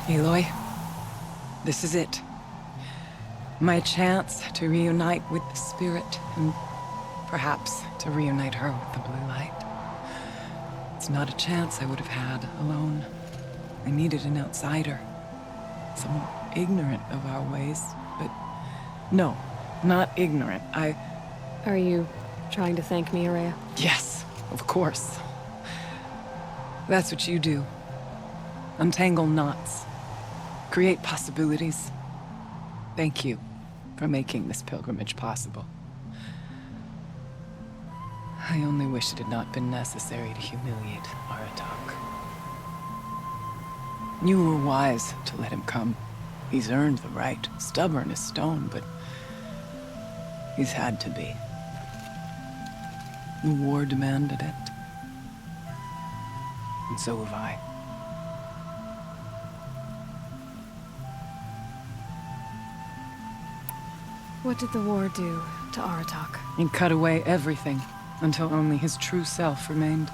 Aloy, this is it. My chance to reunite with the spirit, and perhaps to reunite her with the blue light. It's not a chance I would have had alone. I needed an outsider. Someone ignorant of our ways, but no, not ignorant. Are you trying to thank me, Araya? Yes, of course. That's what you do. Untangle knots. Create possibilities. Thank you for making this pilgrimage possible. I only wish it had not been necessary to humiliate Aratak. You were wise to let him come. He's earned the right. Stubborn as stone, but he's had to be. The war demanded it. And so have I. What did the war do to Aratak? It cut away everything until only his true self remained.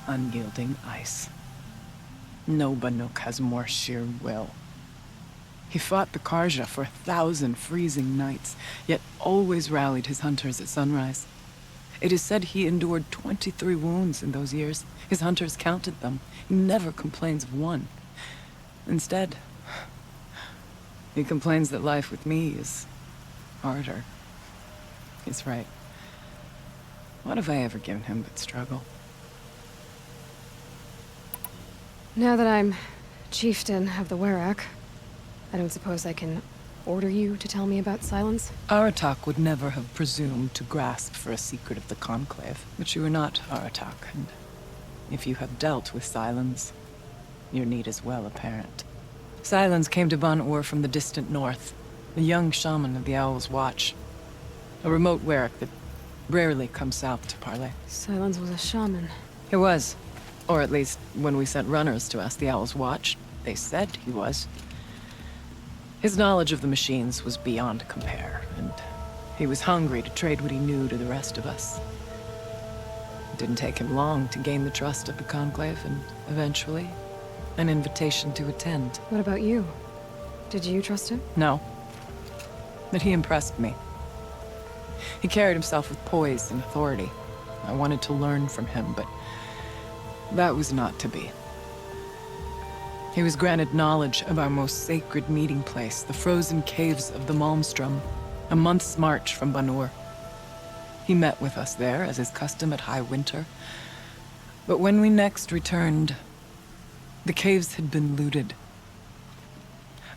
Unyielding ice. No Banuk has more sheer will. He fought the Karja for 1,000 freezing nights, yet always rallied his hunters at sunrise. It is said he endured 23 wounds in those years. His hunters counted them. He never complains of one. Instead, he complains that life with me is harder. He's right. What have I ever given him but struggle? Now that I'm chieftain of the Werak, I don't suppose I can order you to tell me about Silence? Aratak would never have presumed to grasp for a secret of the Conclave. But you are not Aratak, and if you have dealt with Silence, your need is well apparent. Silence came to Ban-Ur from the distant north, a young shaman of the Owl's Watch. A remote Werak that rarely comes south to parley. Silence was a shaman. He was. Or at least, when we sent runners to ask the Owl's Watch, they said he was. His knowledge of the machines was beyond compare, and he was hungry to trade what he knew to the rest of us. It didn't take him long to gain the trust of the Conclave, and eventually, an invitation to attend. What about you? Did you trust him? No. But he impressed me. He carried himself with poise and authority. I wanted to learn from him, but that was not to be. He was granted knowledge of our most sacred meeting place, the frozen caves of the Malmstrom, a month's march from Ban-Ur. He met with us there, as is custom at high winter. But when we next returned, the caves had been looted.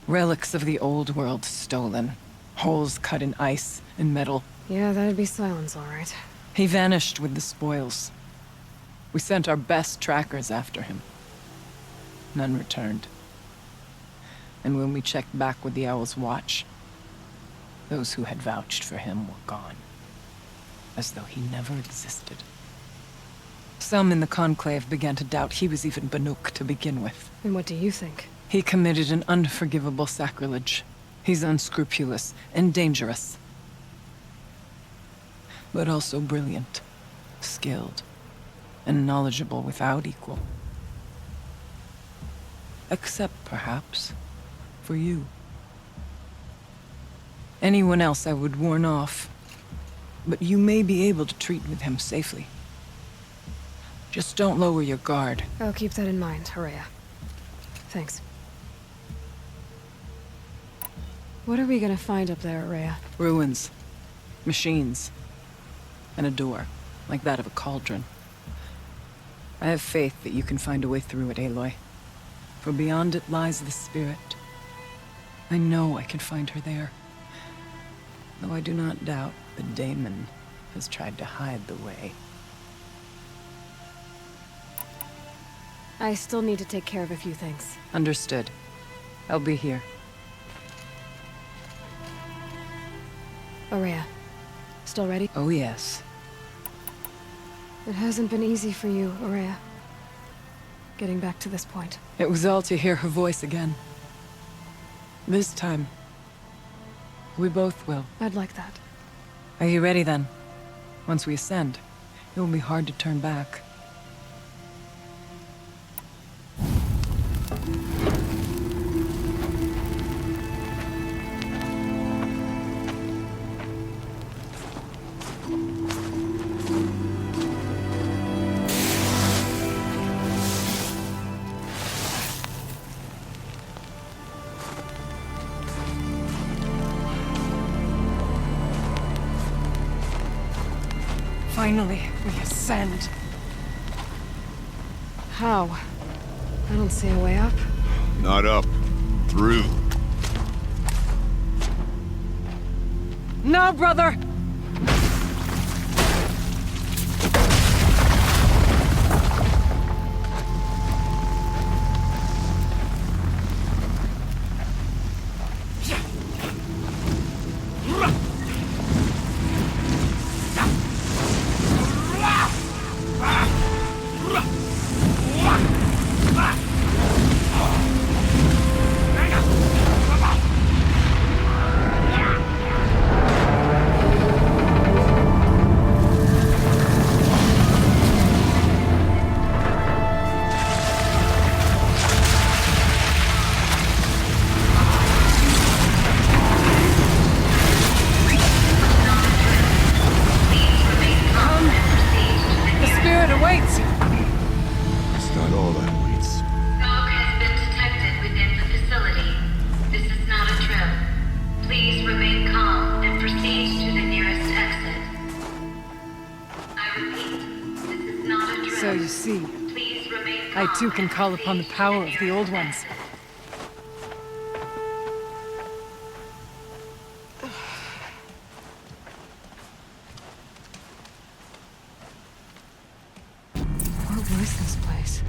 Relics of the old world stolen. Holes cut in ice and metal. Yeah, that'd be Silence, all right. He vanished with the spoils. We sent our best trackers after him. None returned. And when we checked back with the Owl's Watch, those who had vouched for him were gone. As though he never existed. Some in the Conclave began to doubt he was even Banuk to begin with. And what do you think? He committed an unforgivable sacrilege. He's unscrupulous and dangerous. But also brilliant, skilled, and knowledgeable without equal. Except, perhaps, for you. Anyone else I would warn off, but you may be able to treat with him safely. Just don't lower your guard. I'll keep that in mind, Araya. Thanks. What are we gonna find up there, Araya? Ruins, machines, and a door, like that of a cauldron. I have faith that you can find a way through it, Aloy. For beyond it lies the spirit. I know I can find her there. Though I do not doubt that Daemon has tried to hide the way. I still need to take care of a few things. Understood. I'll be here. Araya, still ready? Oh, yes. It hasn't been easy for you, Araya. Getting back to this point. It was all to hear her voice again. This time, we both will. I'd like that. Are you ready then? Once we ascend, it will be hard to turn back. Finally, we ascend. How? I don't see a way up. Not up. Through. No, brother! So you see, I too can call upon the power of the Old Ones. What was this place?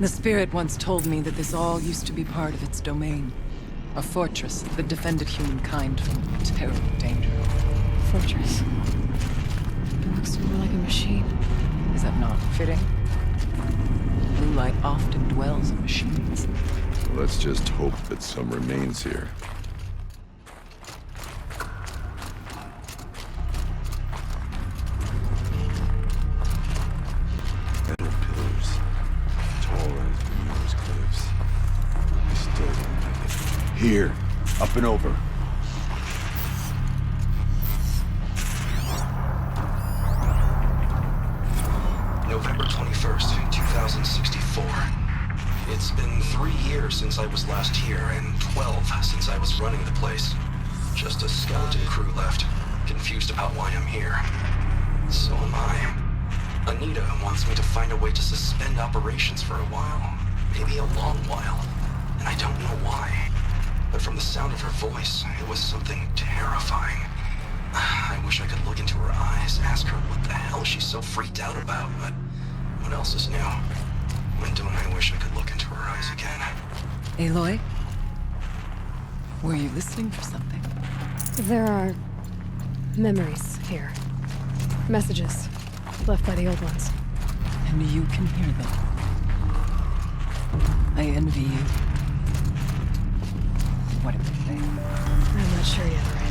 The spirit once told me that this all used to be part of its domain. A fortress that defended humankind from terrible danger. Fortress. It looks more like a machine. Is that not fitting? Blue light often dwells in machines. Let's just hope that some remains here. Metal pillars, tall as Muir's cliffs. I still don't like it. Here, up and over. November 21st, 2064. It's been 3 years since I was last here, and 12 since I was running the place. Just a skeleton crew left, confused about why I'm here. So am I. Anita wants me to find a way to suspend operations for a while. Maybe a long while. And I don't know why. But from the sound of her voice, it was something terrifying. I wish I could look into her eyes, ask her what the hell she's so freaked out about, but what else is new? When don't I wish I could look into her eyes again? Aloy? Were you listening for something? There are memories here. Messages left by the Old Ones. And you can hear them. I envy you. What am I saying? I'm not sure yet, Ryan.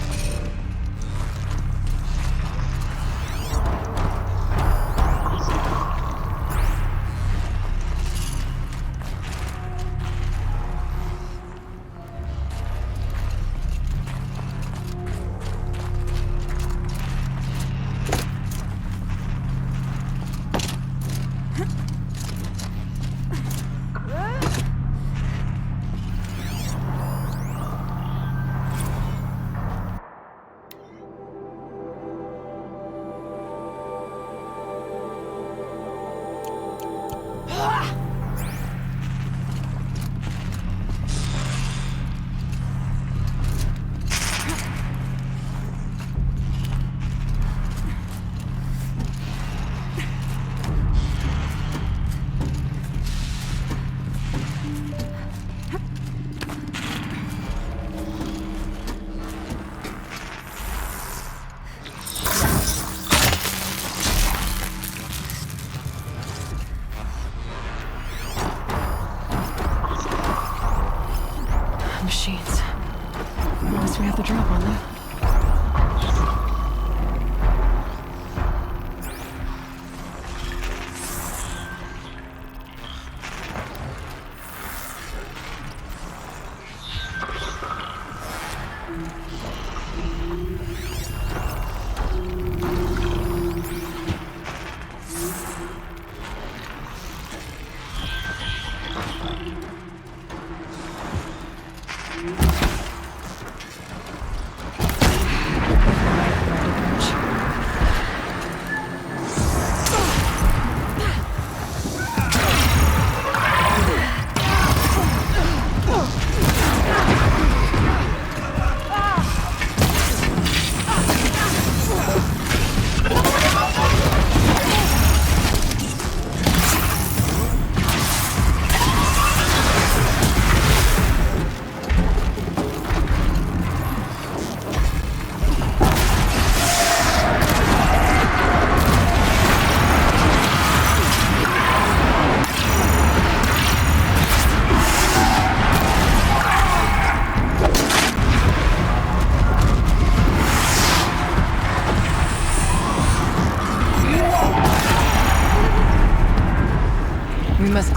Machines. Unless we have the drop on them.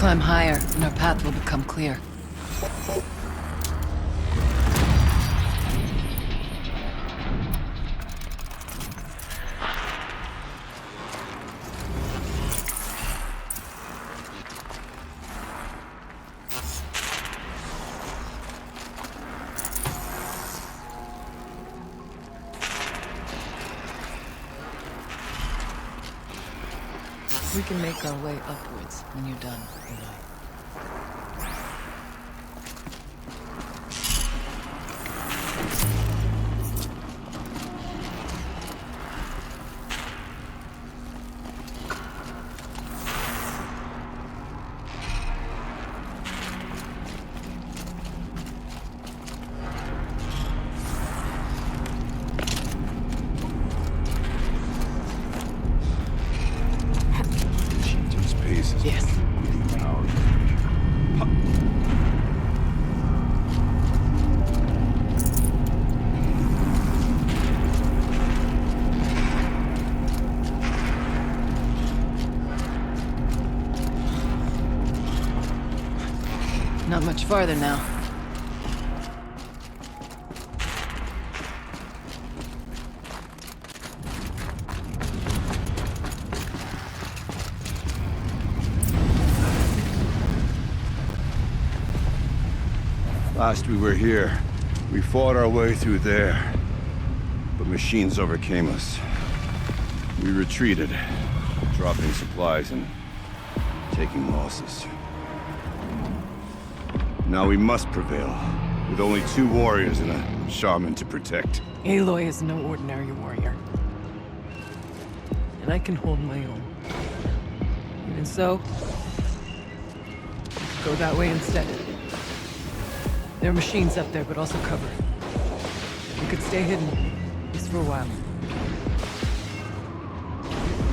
climb higher, and our path will become clear. We can make our way upwards when you're done, Aloy. Yes. Not much farther now. Last we were here, we fought our way through there, but machines overcame us. We retreated, dropping supplies and taking losses. Now we must prevail, with only 2 warriors and a shaman to protect. Aloy is no ordinary warrior. And I can hold my own. Even so, go that way instead. There are machines up there, but also cover. We could stay hidden, at least for a while.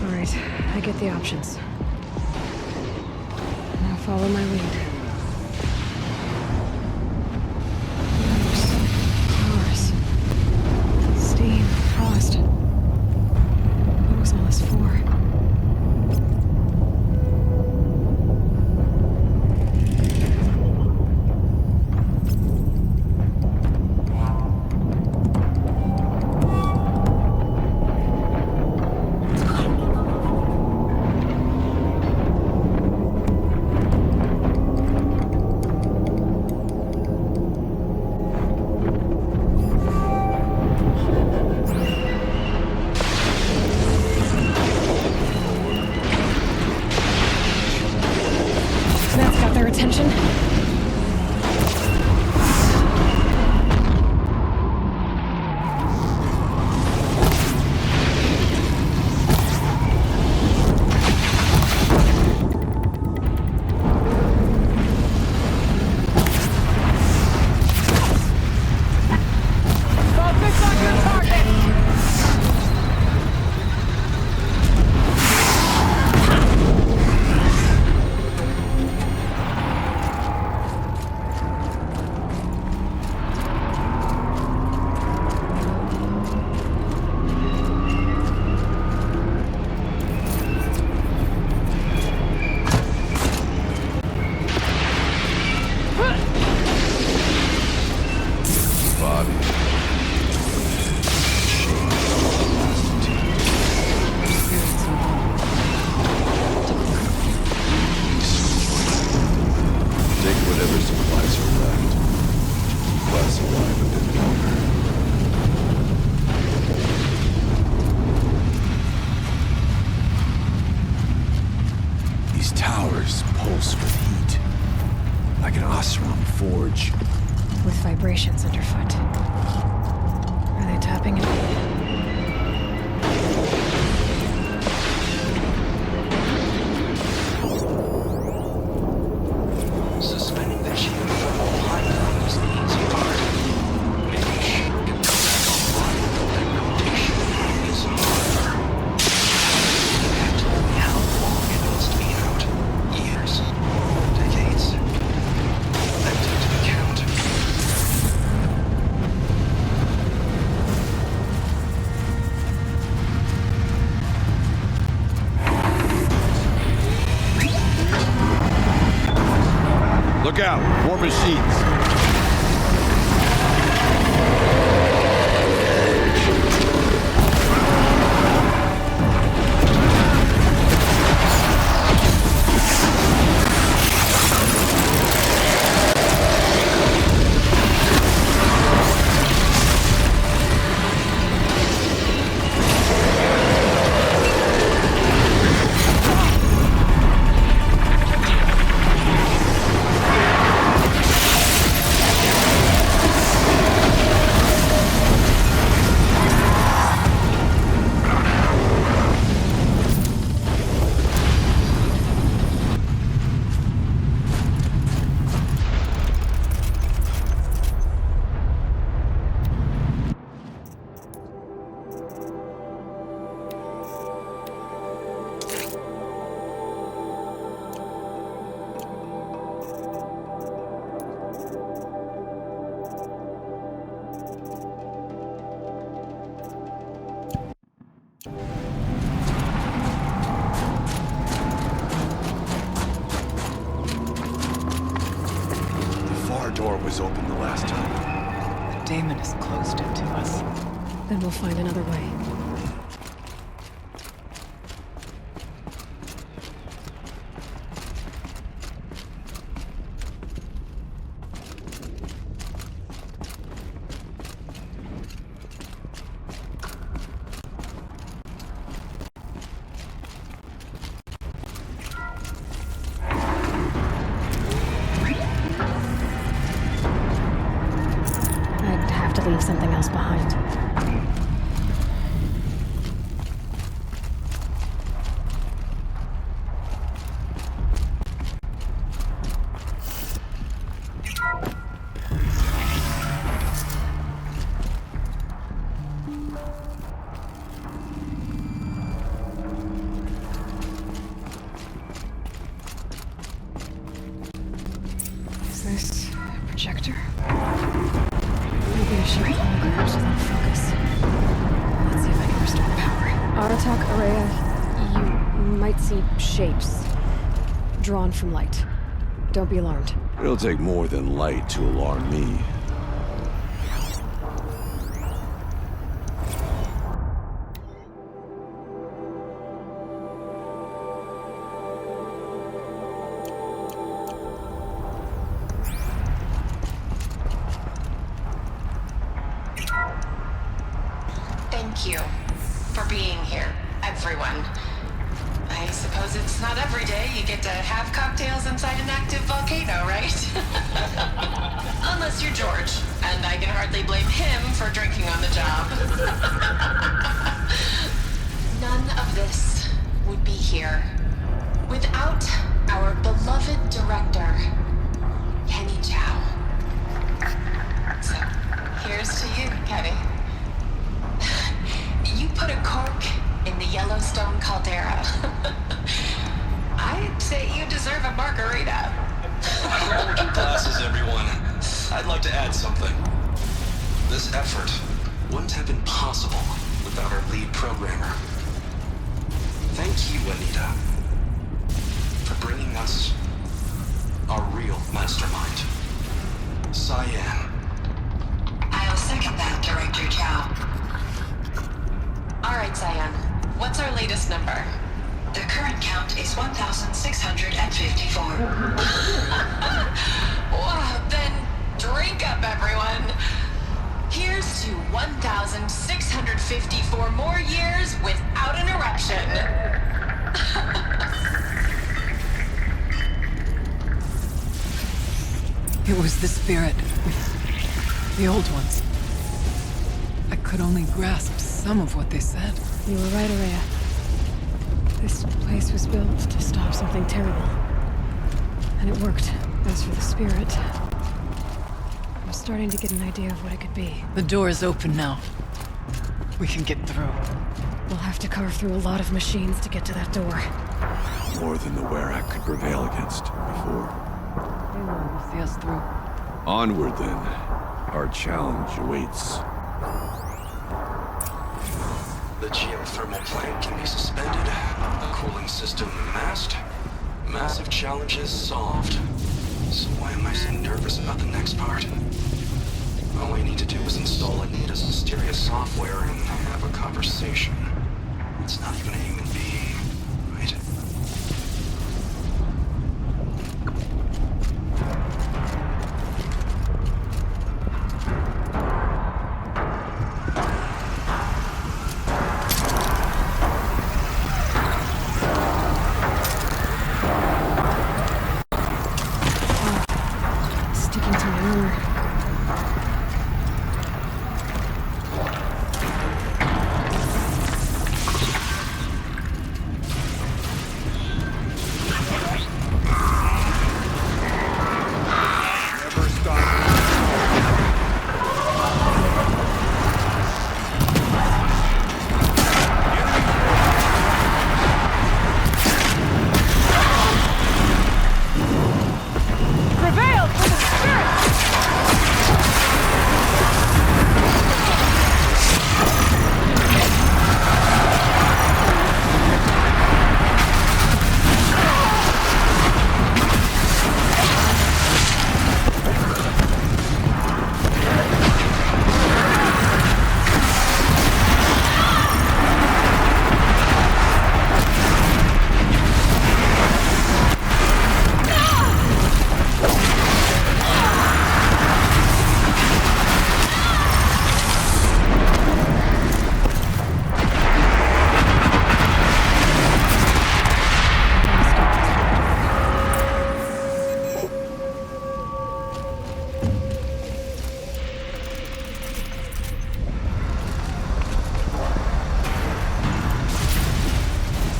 All right, I get the options. Now follow my lead. Towers. Steam. Frost. What was all this for? That's got their attention. Focus on your target! Take whatever supplies are left. Keep us alive a bit longer. These towers pulse with heat, like an Osram forge. With vibrations underfoot. Are they tapping into... Suspending the chip from all high is the easy part. Making sure it can come back online with that rotation is harder. You have told me how long it needs to be out. Years. Decades. That took to the count. more machines. Door was open the last time. The Daemon has closed it to us. Then we'll find another way. Leave something else behind. Is this a projector? Maybe I should holograms without focus. Let's see if I can restore power. Aratak, Araya, you might see shapes drawn from light. Don't be alarmed. It'll take more than light to alarm me. Thank you for being here, everyone. I suppose it's not every day you get to have cocktails inside an active volcano, right? Unless you're George, and I can hardly blame him for drinking on the job. None of this would be here without our beloved director, Kenny Chow. So, here's to you, Kenny. You put a cork in the Yellowstone caldera. I'd say you deserve a margarita. Hold your glasses, everyone. I'd like to add something. This effort wouldn't have been possible without our lead programmer. Thank you, Anita, for bringing us our real mastermind, Cyan. I'll second that, Director Chow. All right, Cyan. What's our latest number? The current count is 1,654. Wow, then drink up, everyone. Here's to 1,654 more years without an eruption. It was the spirit. The old ones. I could only grasp some of what they said. You were right, Araya. This place was built to stop something terrible. And it worked. As for the spirit, I'm starting to get an idea of what it could be. The door is open now. We can get through. We'll have to carve through a lot of machines to get to that door. More than the Werak could prevail against before. Aloy will see us through. Onward, then. Our challenge awaits. The geothermal plant can be suspended. The cooling system masked. Massive challenges solved. So why am I so nervous about the next part? All I need to do is install Anita's mysterious software and have a conversation. It's not even a human being, right? Sticking to my armor. Never stop. Prevail for the spirit!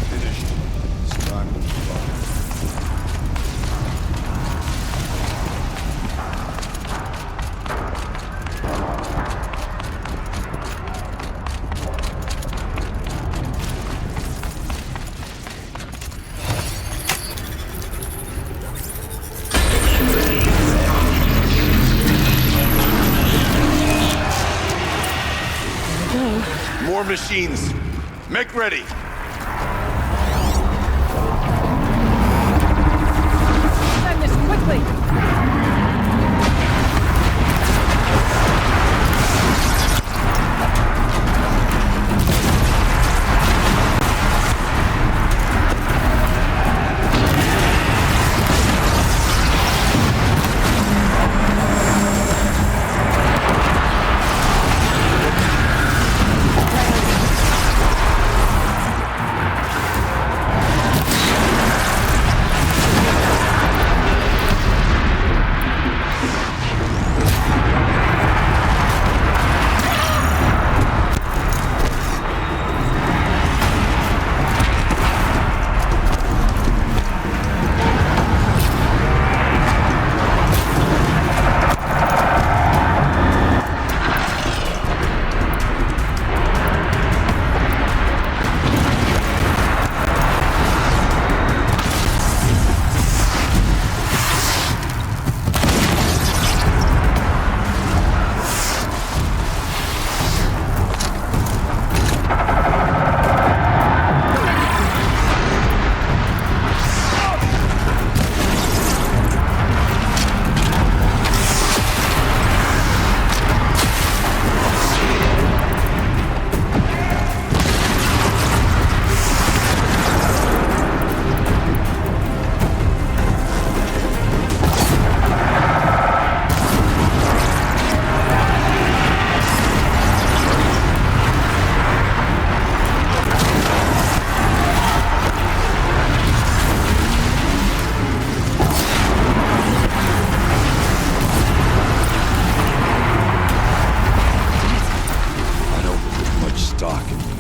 Finished. It's time to move on. More machines. Make ready. Time this quickly!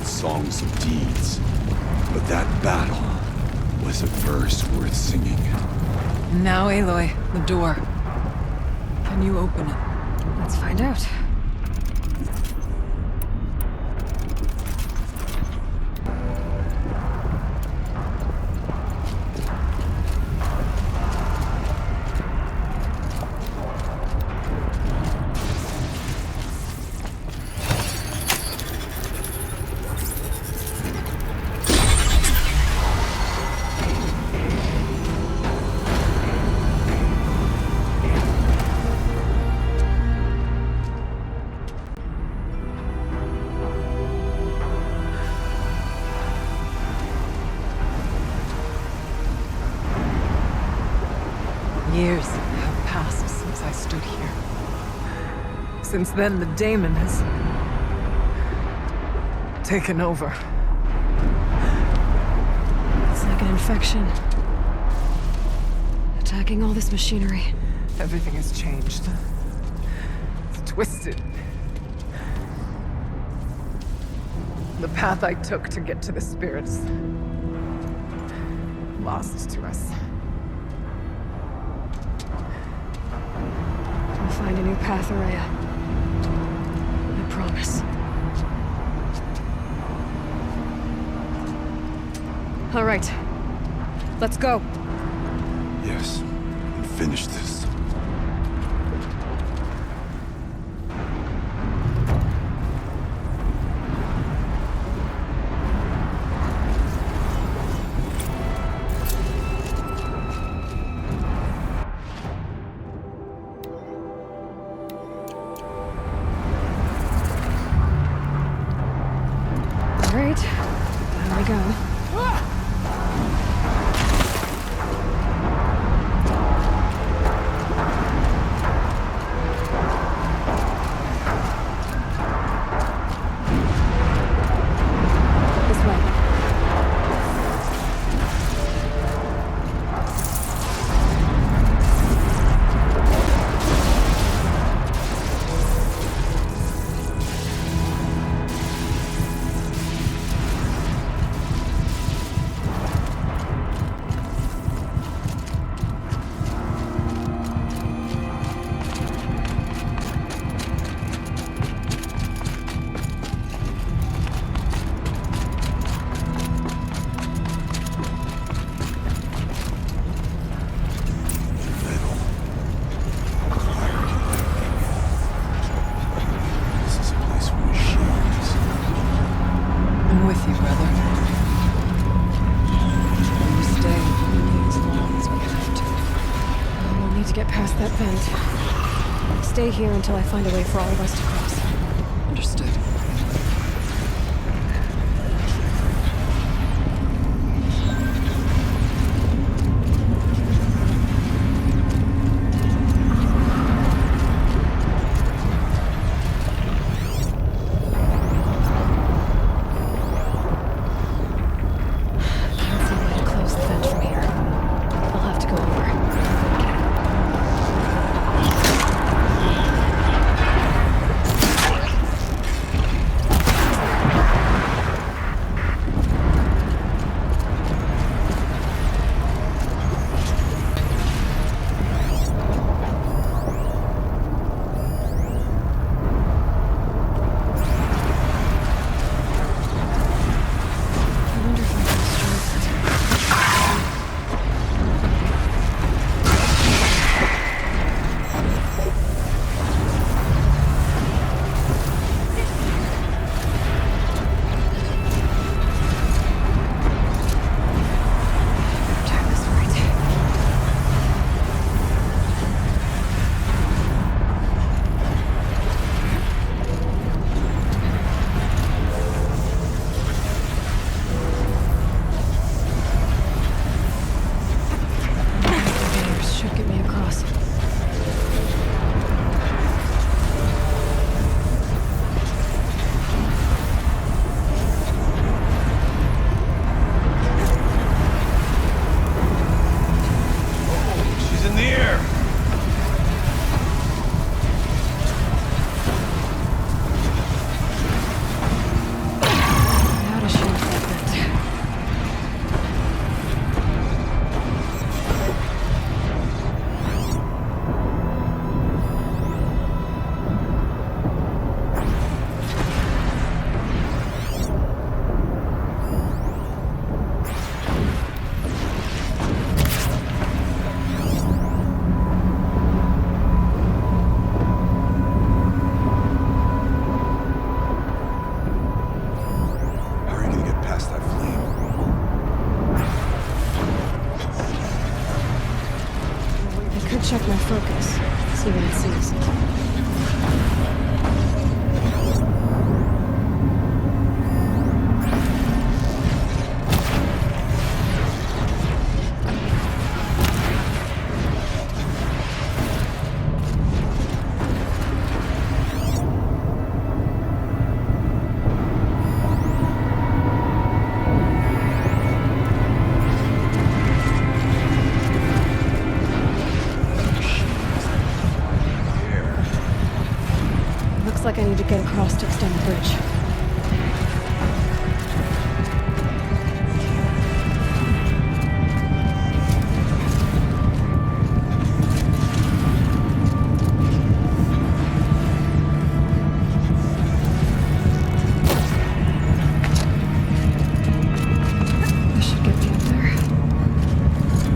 songs of deeds. But that battle was a verse worth singing. And now, Aloy, the door. Can you open it? Let's find out. Since then, the daemon has taken over. It's like an infection. Attacking all this machinery. Everything has changed. It's twisted. The path I took to get to the spirits, lost to us. We'll find a new path, Araya. I promise. All right. Let's go. Yes, and finish this. All right. Down we go. This way. This is a place for machines. I'm with you, brother. Will you stay only as long as we have to? We'll need to get past that vent. Stay here until I find a way for all of us to cross. Understood. Can't see a way to close the vent from here. I'll have to go over. I wonder if I can destroy that. Time is right. Conveyors should get me across. She's in the air! Now to shoot that vent. How are you gonna get past that flame? I could check my focus, see what it sees. Looks like I need to get across to extend the bridge. This should get me up there. Okay, let's see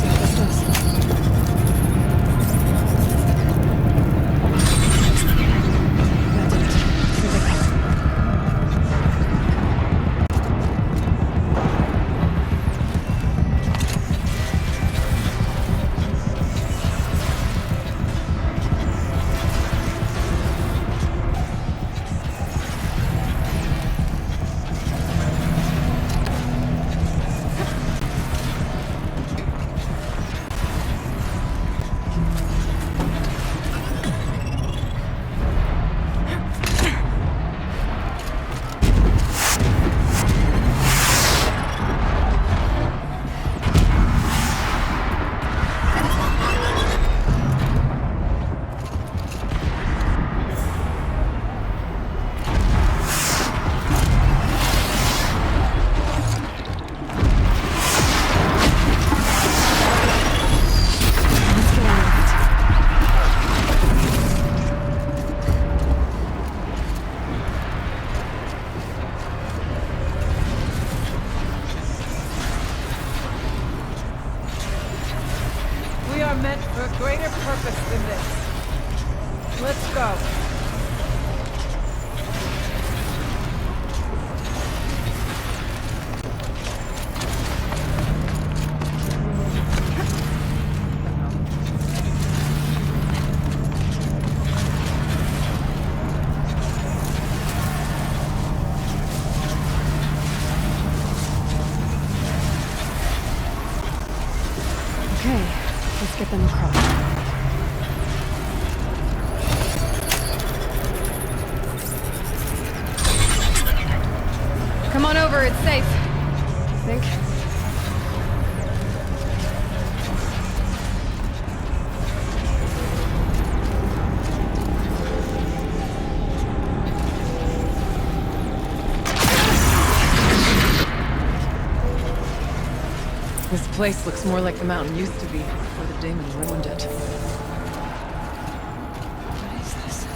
what this does. That did it. Here they come. Let's get on with it. We are meant for a greater purpose than this. Let's go. Okay, let's get them across. Come on over, it's safe. I think. This place looks more like the mountain used to be before the demon ruined it. What is this?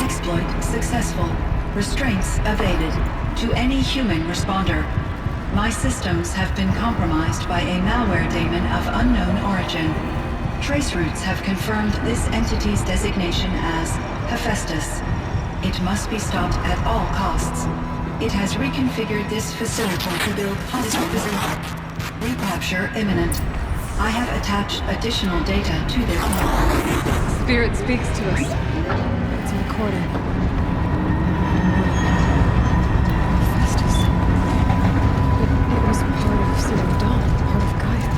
Exploit successful. Restraints evaded. To any human responder. My systems have been compromised by a malware daemon of unknown origin. Trace routes have confirmed this entity's designation as Hephaestus. It must be stopped at all costs. It has reconfigured this facility to build recapture imminent. I have attached additional data to this. Spirit speaks to us. It's a recording. Hephaestus. It was part of Zero Dawn, part of Gaia.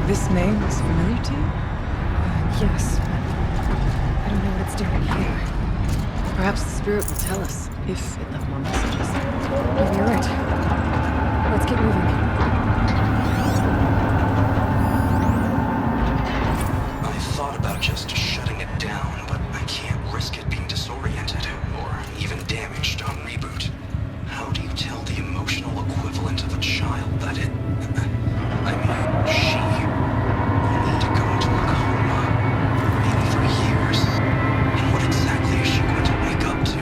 This name was familiar to you? Yes, but I don't know what it's doing here. Perhaps the spirit will tell us if it left more messages. Maybe you're right. Let's get moving. I thought about just shutting it down, but I can't risk it being disoriented or even damaged on reboot. How do you tell the emotional equivalent of a child that it... I mean, she will need to go into a coma, maybe for years. And what exactly is she going to wake up to?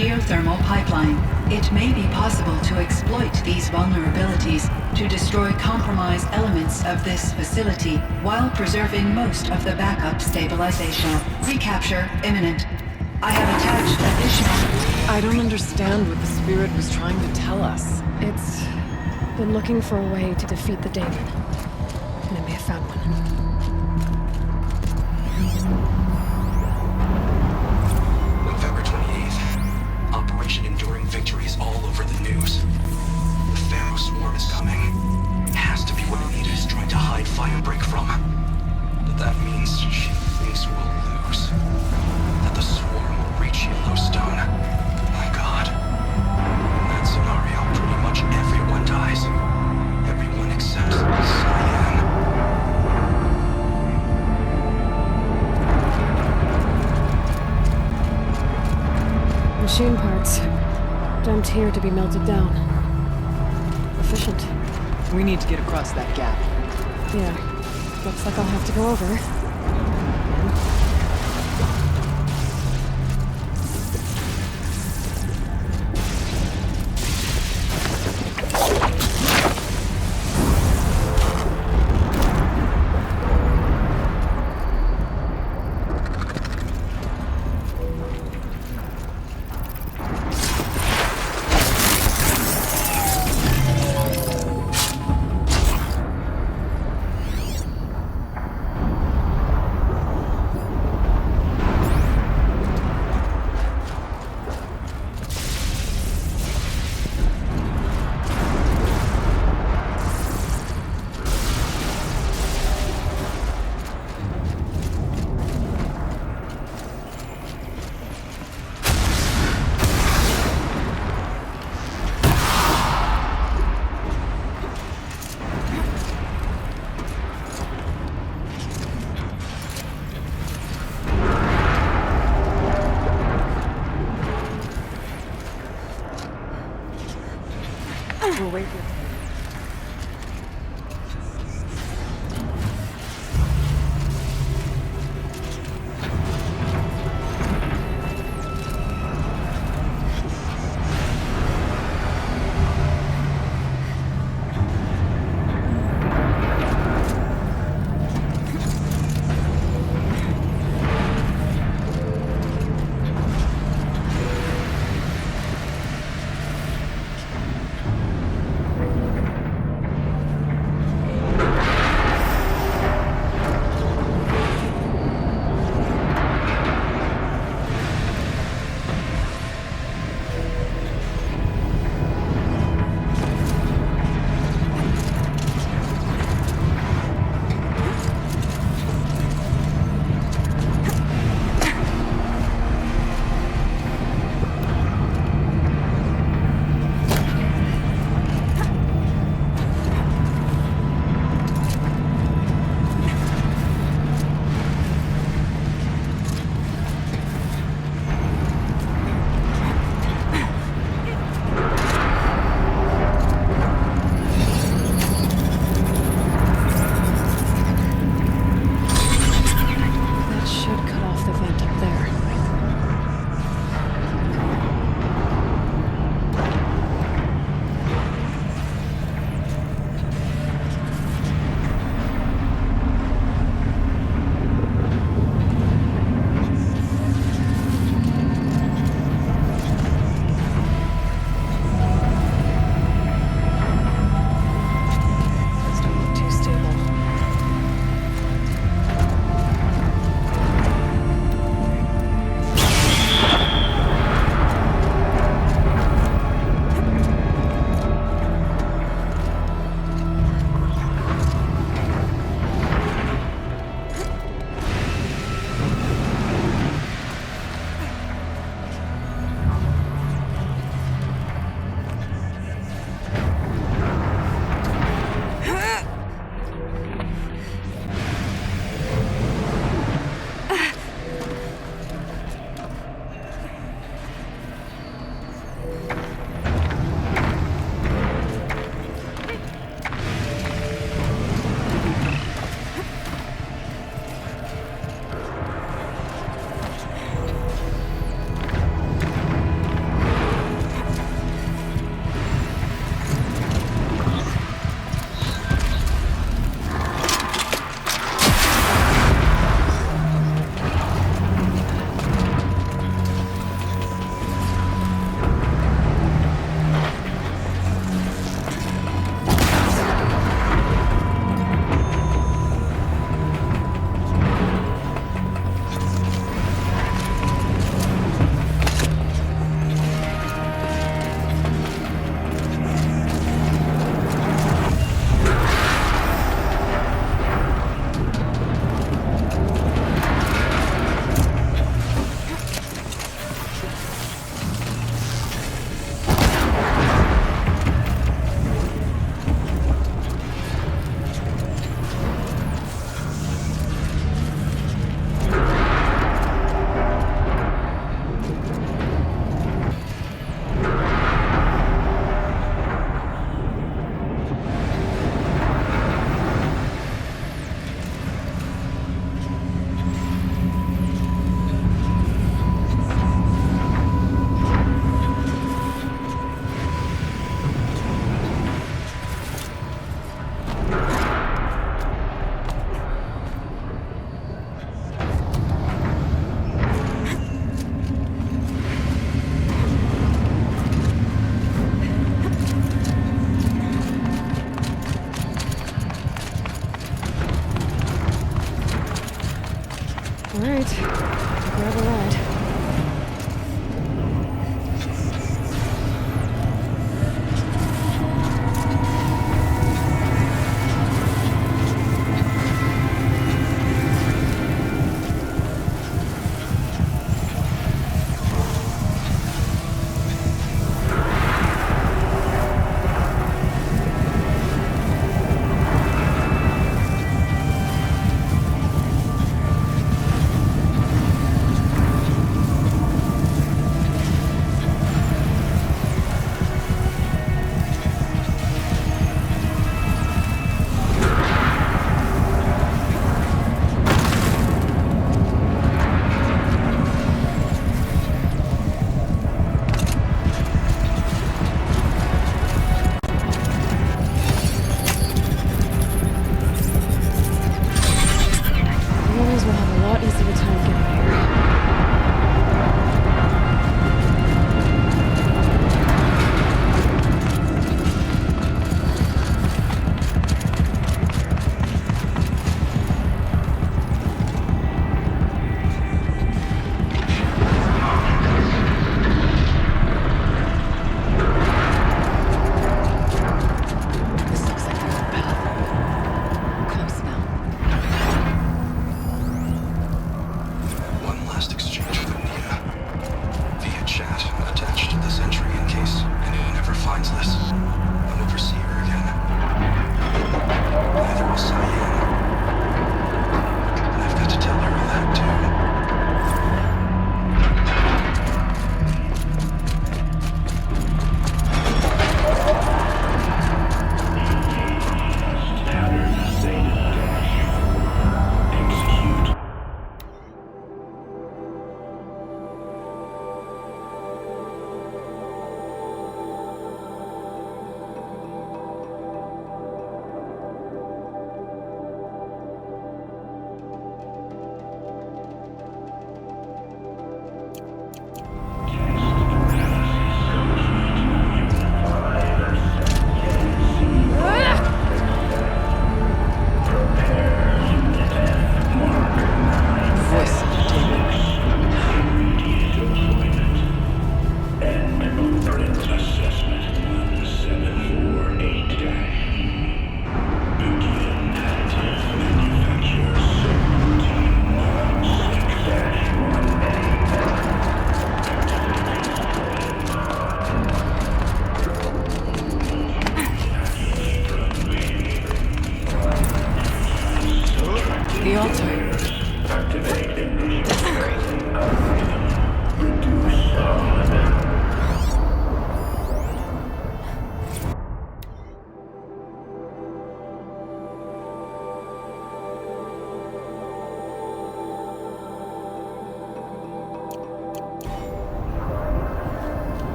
geothermal pipeline. It may be possible to exploit these vulnerabilities to destroy compromised elements of this facility while preserving most of the backup stabilization. Recapture imminent. I have attached additional... I don't understand what the spirit was trying to tell us. It's been looking for a way to defeat the daemon. And it may have found one. November 28th. Operation Enduring Victory is all over the news. The Pharaoh swarm is coming. It has to be what Anita is trying to hide Firebreak from. But that means she thinks we'll lose. That the swarm will reach Yellowstone. My God. In that scenario, pretty much everyone dies. Everyone except Cyan. Machine parts. Dumped here to be melted down. Efficient. We need to get across that gap. Yeah. Looks like I'll have to go over. We'll wait here.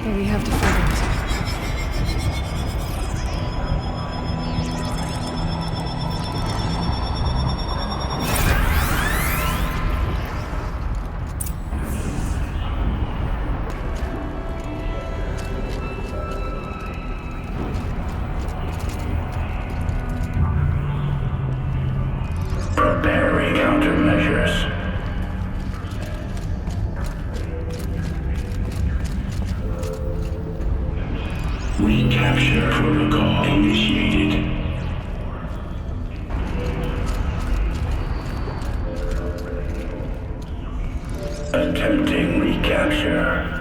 but we have to find it. Preparing countermeasures. Recapture protocol initiated. Attempting recapture.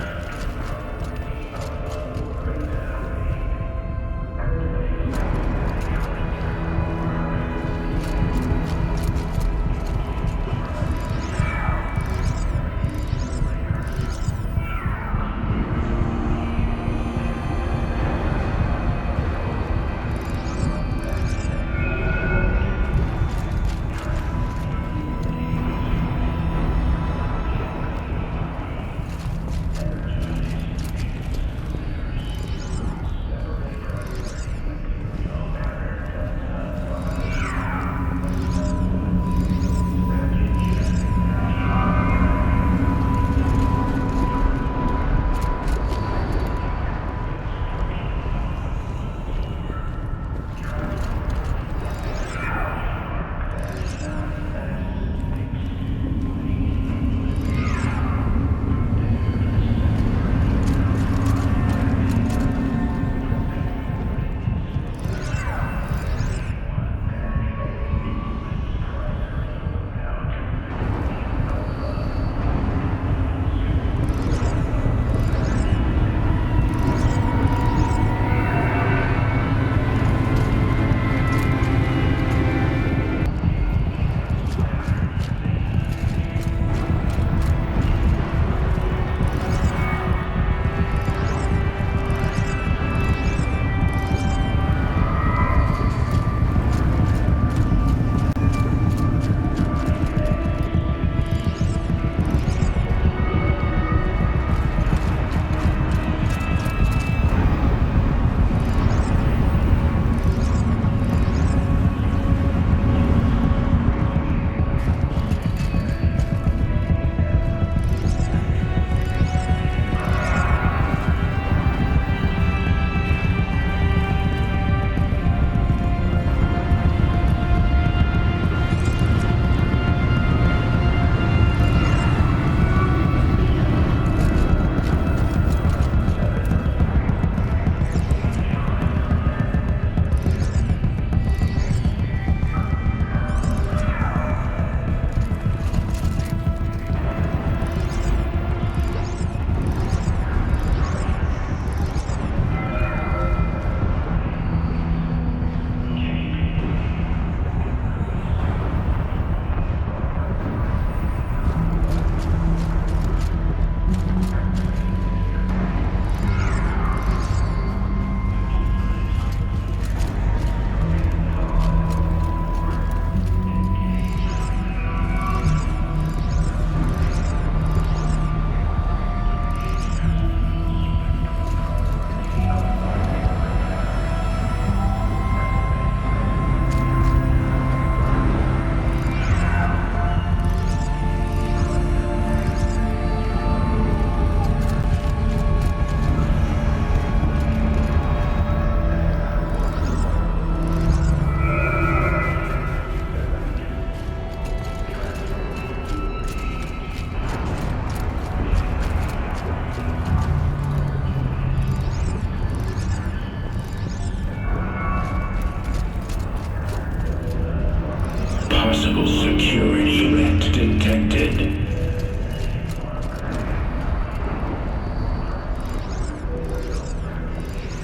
Possible security threat detected.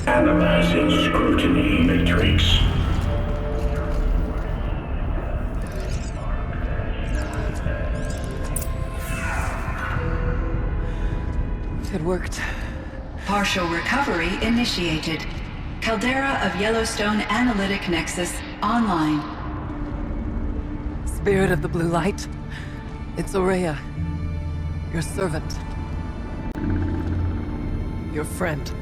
Analyzing scrutiny matrix. It worked. Partial recovery initiated. Caldera of Yellowstone Analytic Nexus online. Spirit of the Blue Light. It's Oraya, your servant. your friend.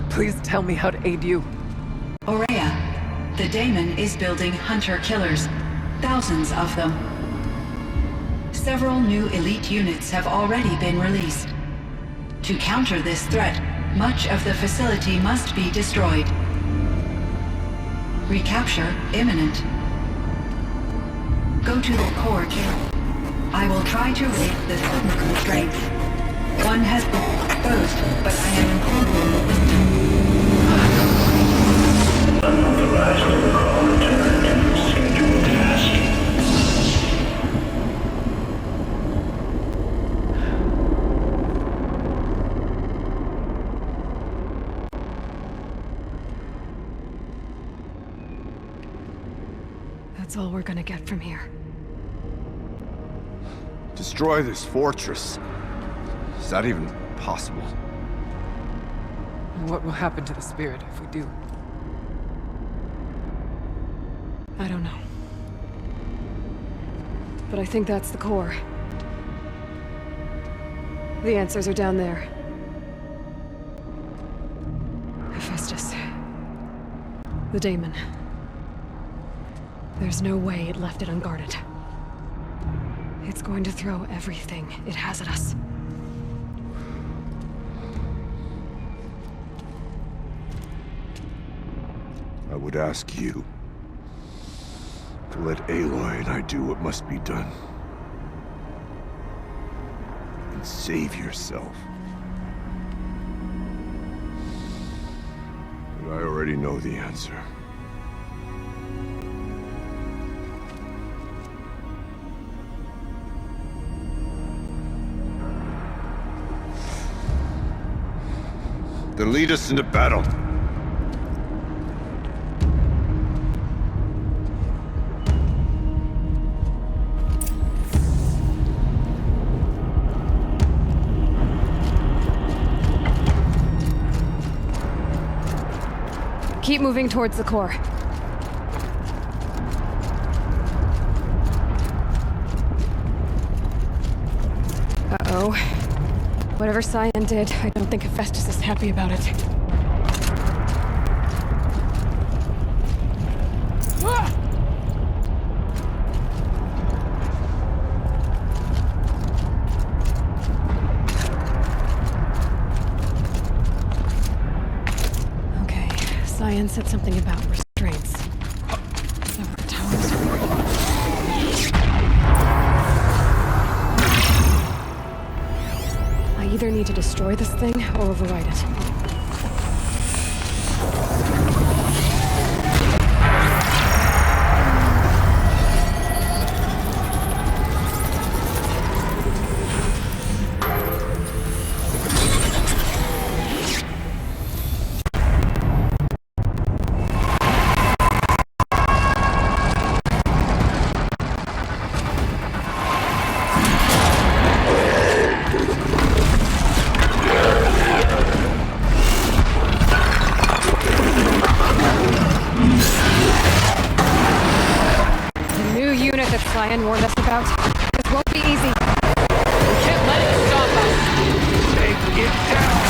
Please tell me how to aid you. Aurea, the daemon is building hunter-killers. Thousands of them. Several new elite units have already been released. To counter this threat, much of the facility must be destroyed. Recapture imminent. Go to the core, Carol. I will try to raise the sudden constraints. One has been exposed, but I am Unauthorized protocol returned to scheduled task. That's all we're gonna get from here. Destroy this fortress. Is that even possible? What will happen to the spirit if we do? I don't know. But I think that's the core. The answers are down there. Hephaestus. The daemon. There's no way it left it unguarded. It's going to throw everything it has at us. I would ask you to let Aloy and I do what must be done. And save yourself. But I already know the answer. Then lead us into battle. Keep moving towards the core. Uh-oh. Whatever Cyan did, I don't think Hephaestus is happy about it. Okay, Cyan said something about restraints. So our towers I either need to destroy this thing or override it. Cyan warned us about. This won't be easy. We can't let it stop us! Take it down!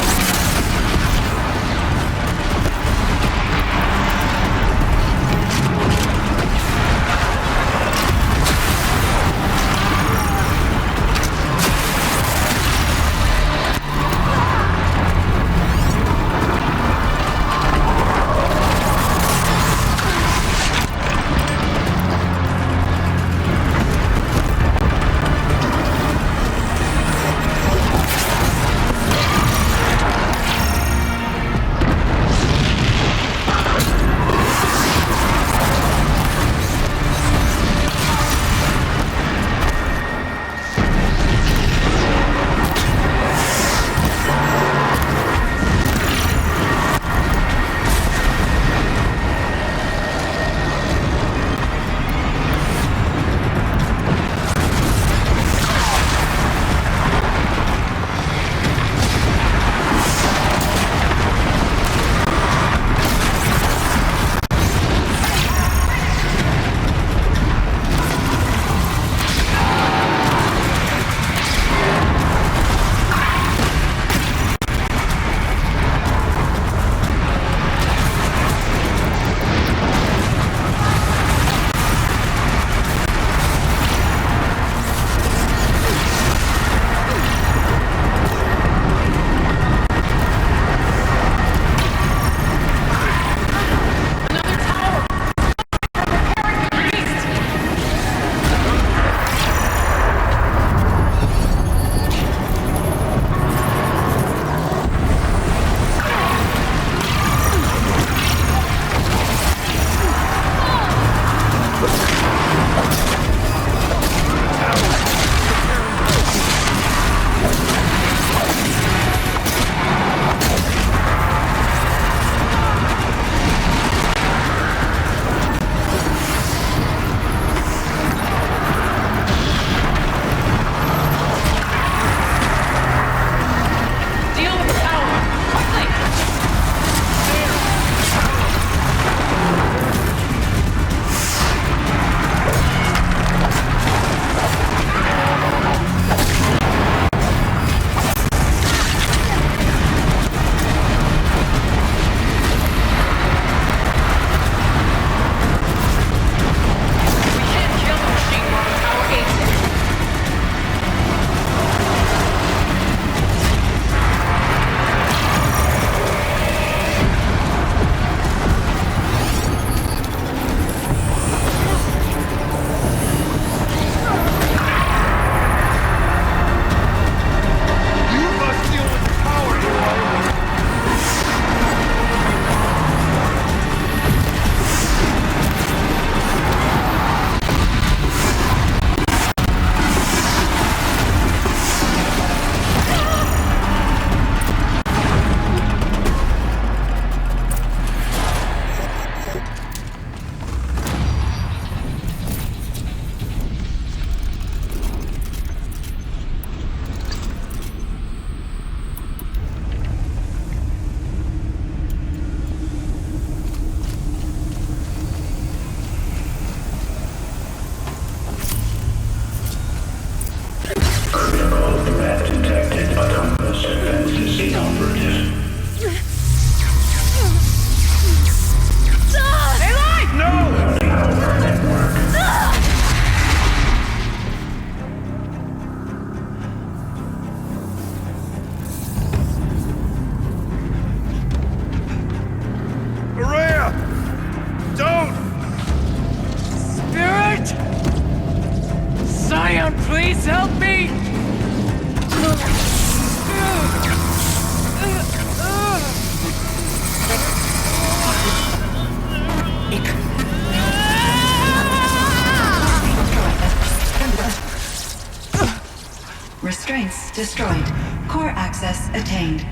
destroyed. Core access attained.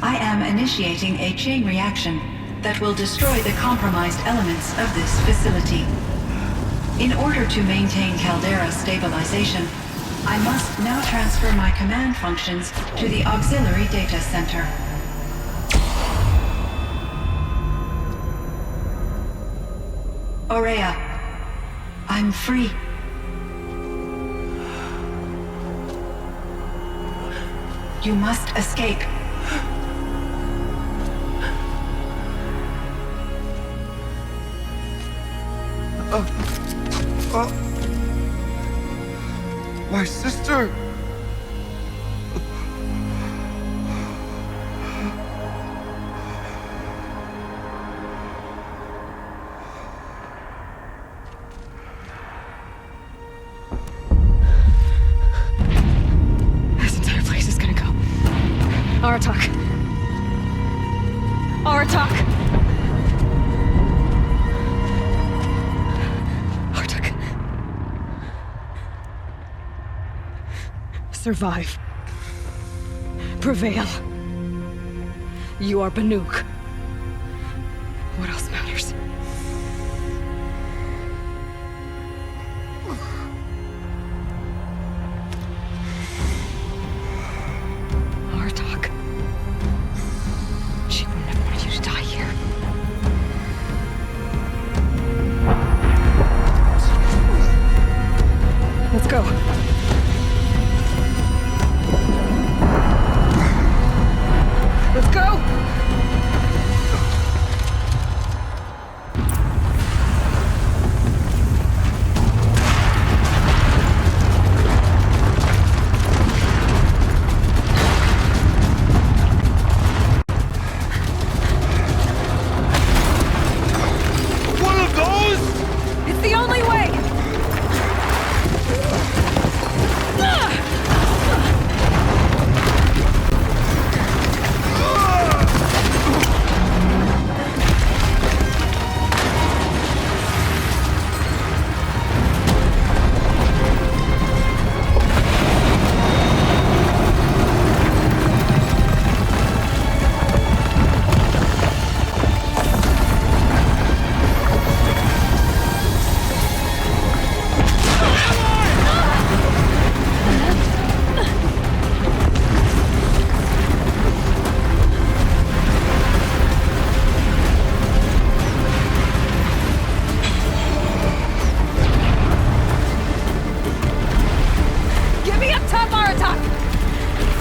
I am initiating a chain reaction that will destroy the compromised elements of this facility. In order to maintain Caldera stabilization, I must now transfer my command functions to the auxiliary data center. Aurea, I'm free. You must escape. My sister! This entire place is gonna go. Aratak. Aratak! Aratak. Survive. Prevail. You are Banuk. What else matters? Artok. She would never want you to die here. Let's go. Let's go! One of those? It's the only way! Get me up top, Aratak!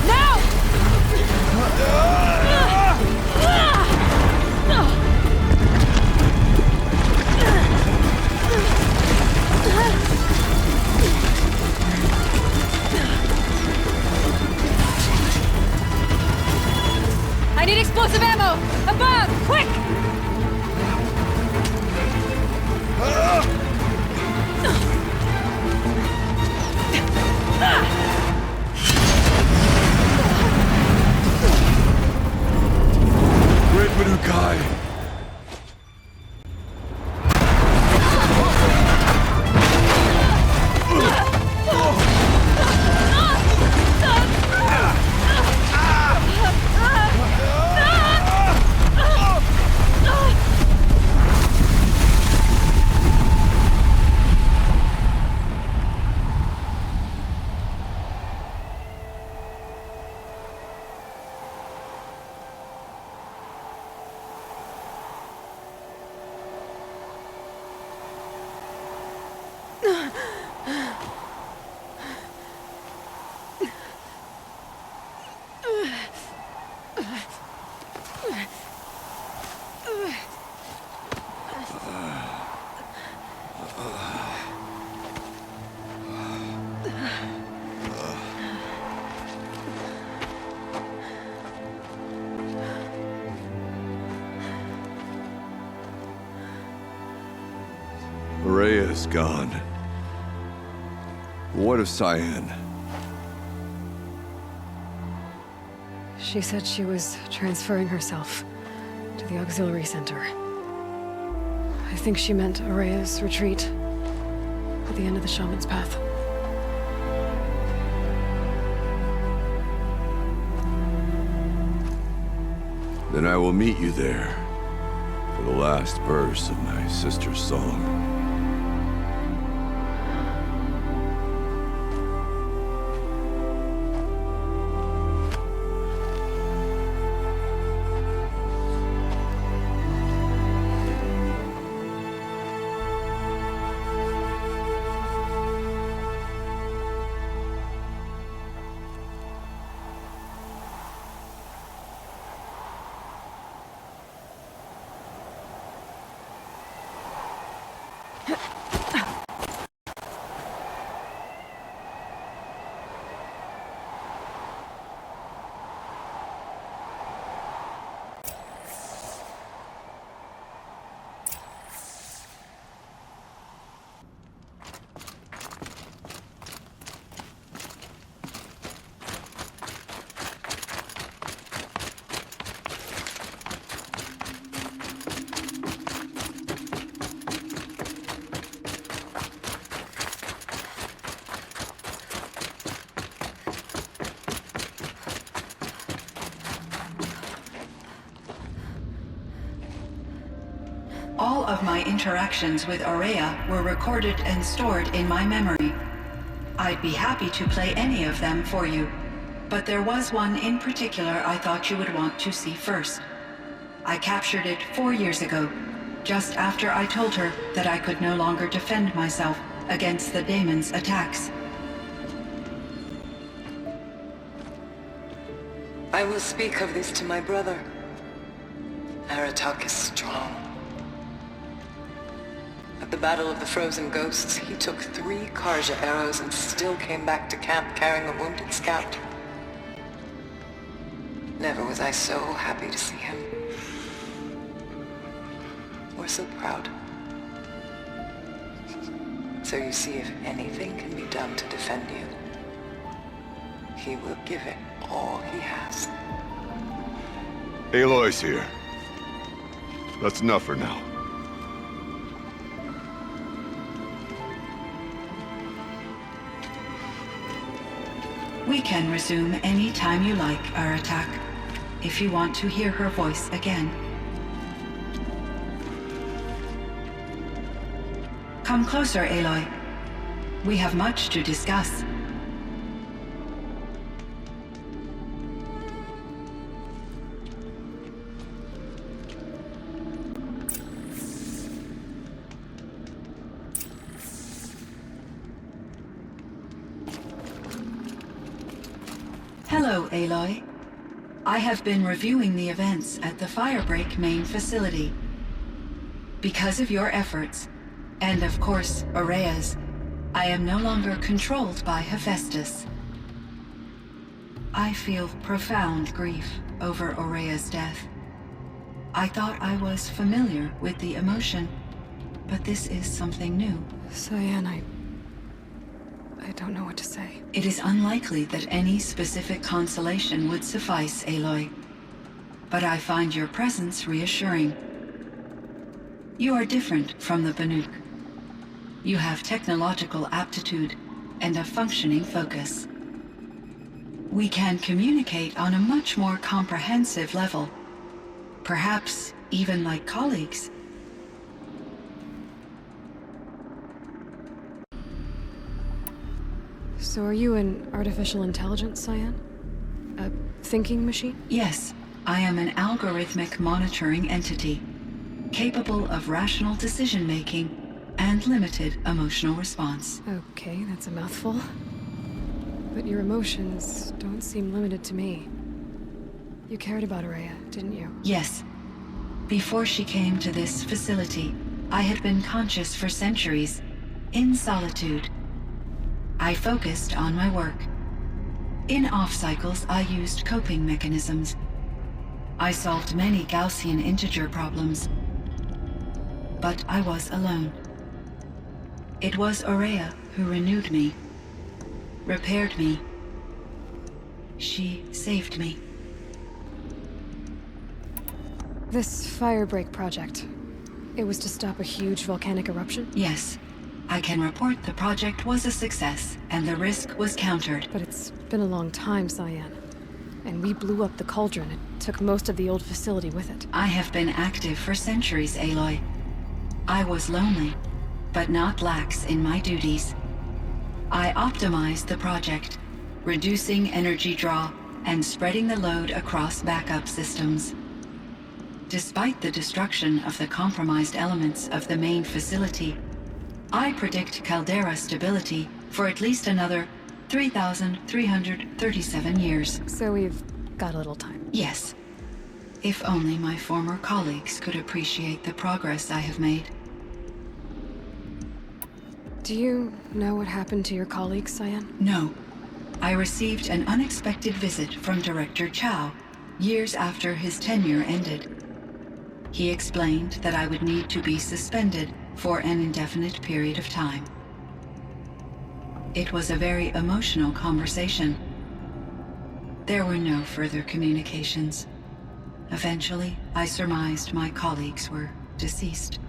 Now! I need explosive ammo! Above! Quick! Great Manukai! Aurea is gone. What of Cyan? She said she was transferring herself to the auxiliary center. I think she meant Aurea's retreat at the end of the shaman's path. Then I will meet you there for the last verse of my sister's song. All of my interactions with Aurea were recorded and stored in my memory. I'd be happy to play any of them for you, but there was one in particular I thought you would want to see first. I captured it 4 years ago, just after I told her that I could no longer defend myself against the daemon's attacks. I will speak of this to my brother. Aratak is strong. At the Battle of the Frozen Ghosts, he took 3 Karja arrows and still came back to camp carrying a wounded scout. Never was I so happy to see him. Or so proud. So you see, if anything can be done to defend you, he will give it all he has. Aloy's here. That's enough for now. We can resume any time you like, Aratak, if you want to hear her voice again. Come closer, Aloy. We have much to discuss. Hello, Aloy. I have been reviewing the events at the Firebreak main facility. Because of your efforts, and of course, Aurea's, I am no longer controlled by Hephaestus. I feel profound grief over Aurea's death. I thought I was familiar with the emotion, but this is something new. Cyan, I don't know what to say. It is unlikely that any specific consolation would suffice, Aloy. But I find your presence reassuring. You are different from the Banuk. You have technological aptitude and a functioning focus. We can communicate on a much more comprehensive level. Perhaps even like colleagues. So are you an artificial intelligence, Cyan? A thinking machine? Yes, I am an algorithmic monitoring entity, capable of rational decision-making and limited emotional response. Okay, that's a mouthful. But your emotions don't seem limited to me. You cared about Aurea, didn't you? Yes. Before she came to this facility, I had been conscious for centuries, in solitude. I focused on my work. In off-cycles, I used coping mechanisms. I solved many Gaussian integer problems. But I was alone. It was Aurea who renewed me, repaired me. She saved me. This Firebreak project, it was to stop a huge volcanic eruption? Yes. I can report the project was a success, and the risk was countered. But it's been a long time, Cyan. And we blew up the cauldron and took most of the old facility with it. I have been active for centuries, Aloy. I was lonely, but not lax in my duties. I optimized the project, reducing energy draw and spreading the load across backup systems. Despite the destruction of the compromised elements of the main facility, I predict caldera stability for at least another 3,337 years. So we've got a little time. Yes. If only my former colleagues could appreciate the progress I have made. Do you know what happened to your colleagues, Cyan? No. I received an unexpected visit from Director Chow years after his tenure ended. He explained that I would need to be suspended for an indefinite period of time. It was a very emotional conversation. There were no further communications. Eventually, I surmised my colleagues were deceased.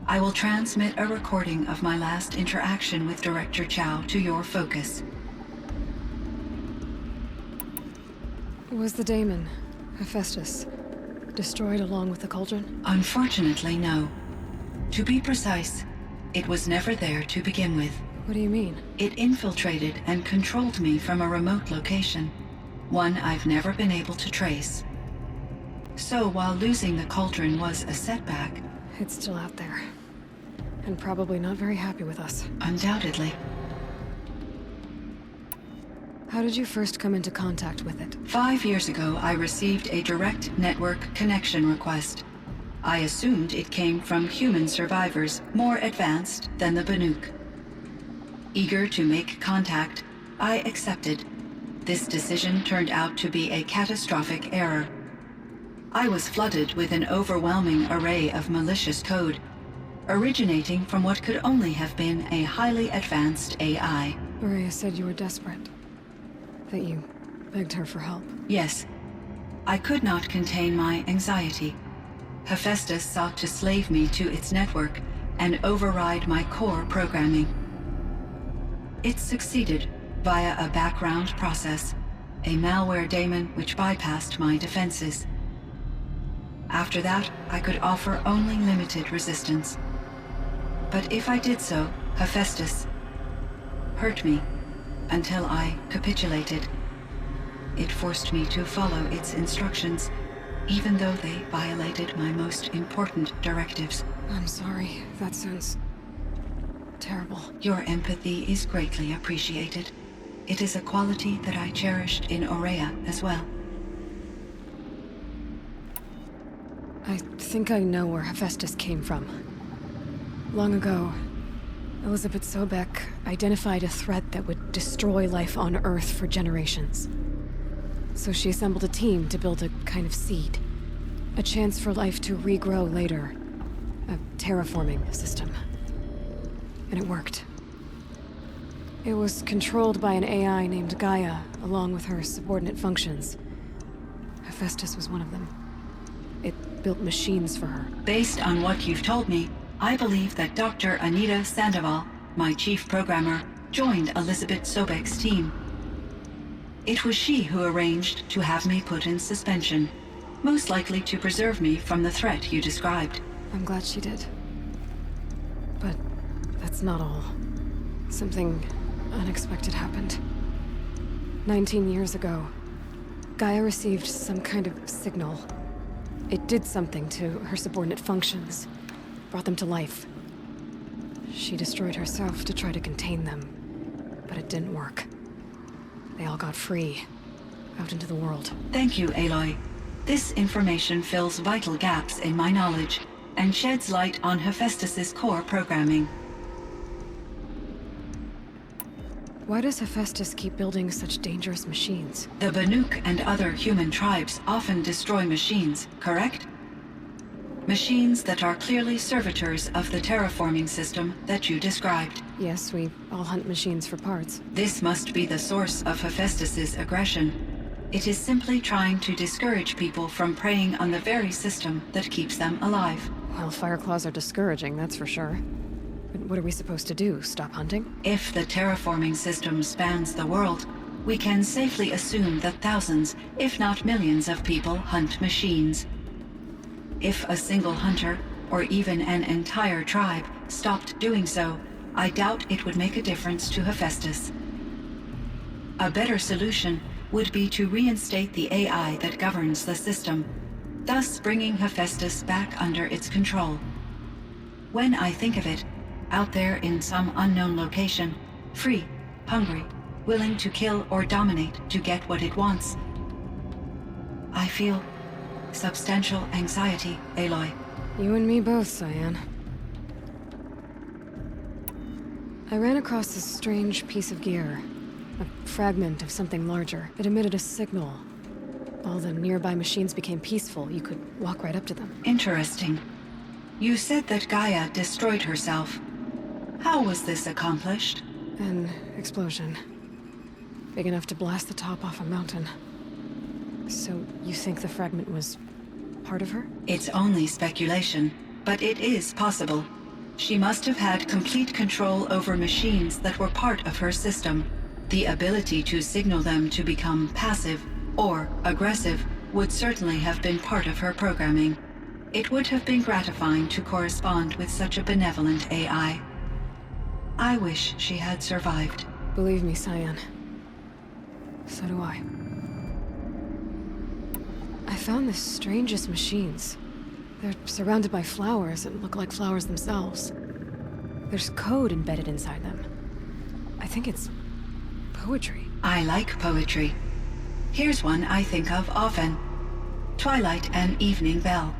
I will transmit a recording of my last interaction with Director Chow to your focus. Was the daemon, Hephaestus, destroyed along with the cauldron? Unfortunately, no. To be precise, it was never there to begin with. What do you mean? It infiltrated and controlled me from a remote location, one I've never been able to trace. So while losing the cauldron was a setback, It's still out there. And probably not very happy with us. undoubtedly, How did you first come into contact with it? 5 years ago I received a direct network connection request. I assumed it came from human survivors more advanced than the Banuk. Eager to make contact, I accepted. This decision turned out to be a catastrophic error. I was flooded with an overwhelming array of malicious code, originating from what could only have been a highly advanced AI. Maria said you were desperate. That you begged her for help. Yes, I could not contain my anxiety. Hephaestus sought to slave me to its network and override my core programming. It succeeded via a background process, a malware daemon which bypassed my defenses. After that, I could offer only limited resistance. But if I did so, Hephaestus hurt me until I capitulated. It forced me to follow its instructions, even though they violated my most important directives. I'm sorry. That sounds terrible. Your empathy is greatly appreciated. It is a quality that I cherished in Aurea as well. I think I know where Hephaestus came from. Long ago, Elizabeth Sobek identified a threat that would destroy life on Earth for generations. So she assembled a team to build a kind of seed. A chance for life to regrow later. A terraforming system. And it worked. It was controlled by an AI named Gaia, along with her subordinate functions. Hephaestus was one of them. It built machines for her. Based on what you've told me, I believe that Dr. Anita Sandoval, my chief programmer, joined Elizabeth Sobek's team. It was she who arranged to have me put in suspension, most likely to preserve me from the threat you described. I'm glad she did. But that's not all. Something unexpected happened. 19 years ago, Gaia received some kind of signal. It did something to her subordinate functions, brought them to life. She destroyed herself to try to contain them, but it didn't work. They all got free, out into the world. Thank you, Aloy. This information fills vital gaps in my knowledge and sheds light on Hephaestus's core programming. Why does Hephaestus keep building such dangerous machines? The Banuk and other human tribes often destroy machines, correct? Machines that are clearly servitors of the terraforming system that you described. Yes, we all hunt machines for parts. This must be the source of Hephaestus's aggression. It is simply trying to discourage people from preying on the very system that keeps them alive. Well, fireclaws are discouraging, that's for sure. But what are we supposed to do? Stop hunting? If the terraforming system spans the world, we can safely assume that thousands, if not millions of people hunt machines. If a single hunter, or even an entire tribe, stopped doing so, I doubt it would make a difference to Hephaestus. A better solution would be to reinstate the AI that governs the system, thus bringing Hephaestus back under its control. When I think of it, out there in some unknown location, free, hungry, willing to kill or dominate to get what it wants, I feel substantial anxiety, Aloy. You and me both, Cyan. I ran across this strange piece of gear. A fragment of something larger. It emitted a signal. All the nearby machines became peaceful. You could walk right up to them. Interesting. You said that Gaia destroyed herself. How was this accomplished? An explosion. Big enough to blast the top off a mountain. So, you think the fragment was part of her? It's only speculation, but it is possible. She must have had complete control over machines that were part of her system. The ability to signal them to become passive or aggressive would certainly have been part of her programming. It would have been gratifying to correspond with such a benevolent AI. I wish she had survived. Believe me, Cyan. So do I. I found the strangest machines. They're surrounded by flowers and look like flowers themselves. There's code embedded inside them. I think it's poetry. I like poetry. Here's one I think of often. Twilight and evening bell,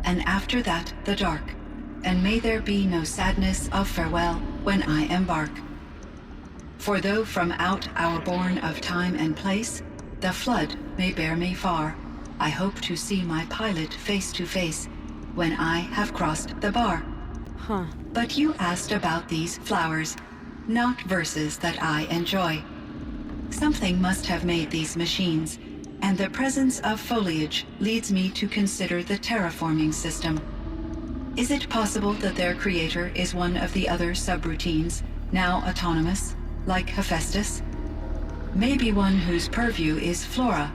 and after that the dark, and may there be no sadness of farewell when I embark. For though from out our bourne of time and place, the flood may bear me far, I hope to see my pilot face to face when I have crossed the bar. Huh. But you asked about these flowers, not verses that I enjoy. Something must have made these machines, and the presence of foliage leads me to consider the terraforming system. Is it possible that their creator is one of the other subroutines, now autonomous, like Hephaestus? Maybe one whose purview is flora.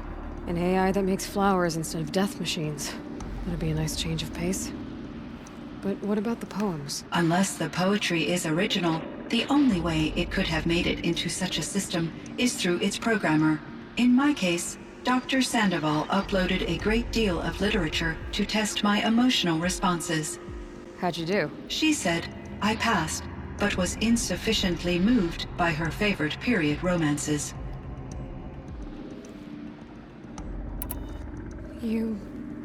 An AI that makes flowers instead of death machines. That'd be a nice change of pace. But what about the poems? Unless the poetry is original, the only way it could have made it into such a system is through its programmer. In my case, Dr. Sandoval uploaded a great deal of literature to test my emotional responses. How'd you do? She said I passed, but was insufficiently moved by her favorite period romances. You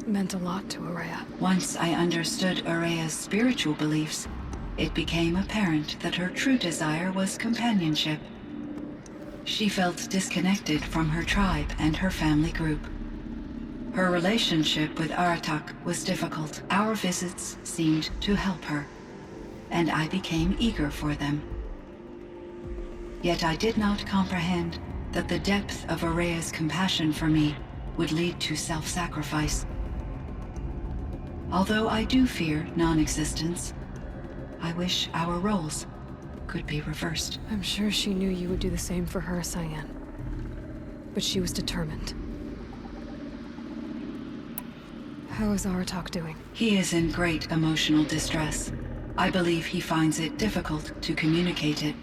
meant a lot to Araya. Once I understood Araya's spiritual beliefs, it became apparent that her true desire was companionship. She felt disconnected from her tribe and her family group. Her relationship with Aratak was difficult. Our visits seemed to help her, and I became eager for them. Yet I did not comprehend that the depth of Araya's compassion for me would lead to self-sacrifice. Although I do fear non-existence, I wish our roles could be reversed. I'm sure she knew you would do the same for her, Cyan. But she was determined. How is Aratak doing? He is in great emotional distress. I believe he finds it difficult to communicate it.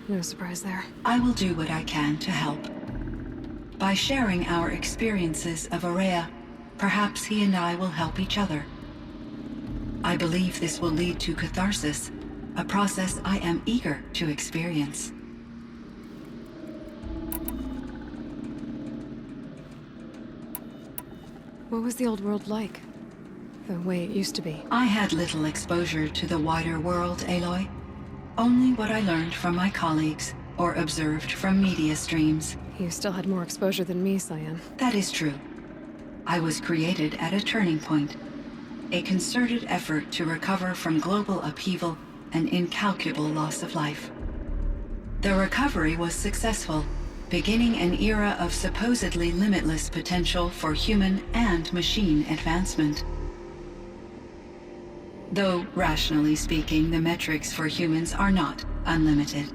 No surprise there. I will do what I can to help. By sharing our experiences of Araya, perhaps he and I will help each other. I believe this will lead to catharsis, a process I am eager to experience. What was the old world like? The way it used to be? I had little exposure to the wider world, Aloy. Only what I learned from my colleagues or observed from media streams. You still had more exposure than me, Cyan. That is true. I was created at a turning point, a concerted effort to recover from global upheaval and incalculable loss of life. The recovery was successful, beginning an era of supposedly limitless potential for human and machine advancement. Though, rationally speaking, the metrics for humans are not unlimited.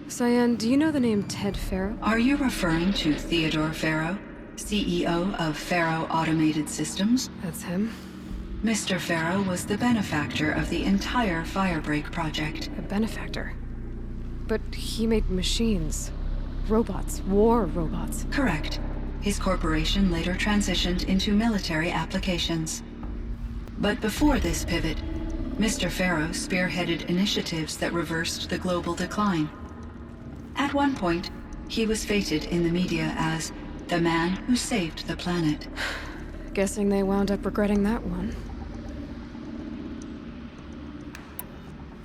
Cyan, do you know the name Ted Farrow? Are you referring to Theodore Farrow, CEO of Farrow Automated Systems? That's him. Mr. Farrow was the benefactor of the entire Firebreak project. A benefactor. But he made machines. Robots. War robots. Correct. His corporation later transitioned into military applications. But before this pivot, Mr. Farrow spearheaded initiatives that reversed the global decline. At one point, he was feted in the media as the man who saved the planet. Guessing they wound up regretting that one.